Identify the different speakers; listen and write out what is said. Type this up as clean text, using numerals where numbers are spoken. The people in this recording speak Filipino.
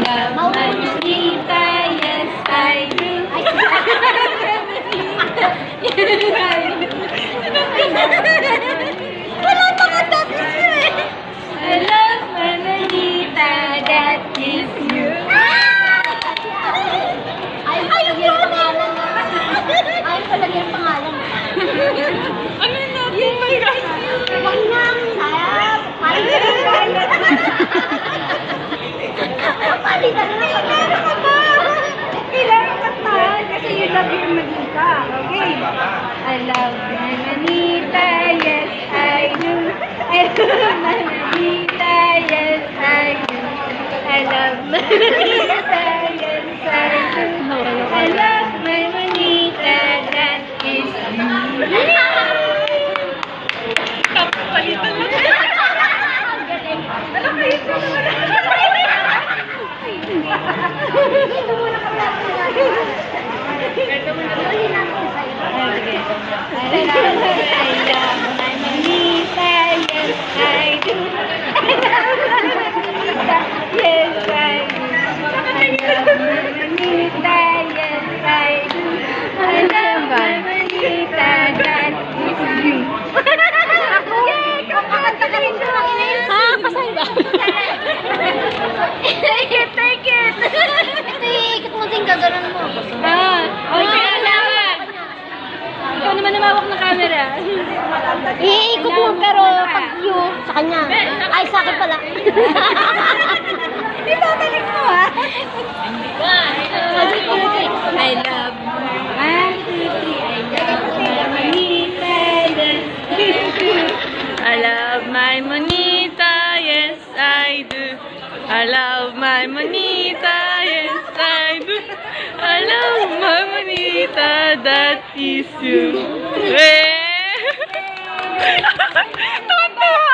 Speaker 1: love my Manita, yes I do. Wala pa ka tapos yun eh. I love my Manita, that is you. Ayaw palagyan ang pangalan. Ayaw palagyan ang pangalan.
Speaker 2: Ano natin? My God.
Speaker 1: Huwag nang sayap. Palitan na kailangan ka pa. Kasi you love your Manita. Okay. I love my Manita, yes I do. I love my Manita, yes I do. I love my Manita, yes I do. I love my Manita, that is you.
Speaker 2: Tapos palitan lang.
Speaker 1: Alam kayo ito naman. Ito muna kami natin. Ito muna kami natin sa'yo. I love my Manita, yes I do. I love my Manita, yes I do. I love my Manita, yes I do. I love my Manita, that is you. Yay! Kumakanta ka rin doon.
Speaker 2: Kasal ba?
Speaker 1: Take it, take it! Ito, iikot mo din, gaganon mo.
Speaker 2: Okay, alawan. Ikaw naman namawak ng camera.
Speaker 1: Iikot mo, pero pag you, sa kanya. Ay, sa akin pala. Ibabalik mo, ha? I love my
Speaker 2: I love my Manita, yes I do. I love my Manita, yes I do. I love my Manita, that is you. Tuwan-tuwa!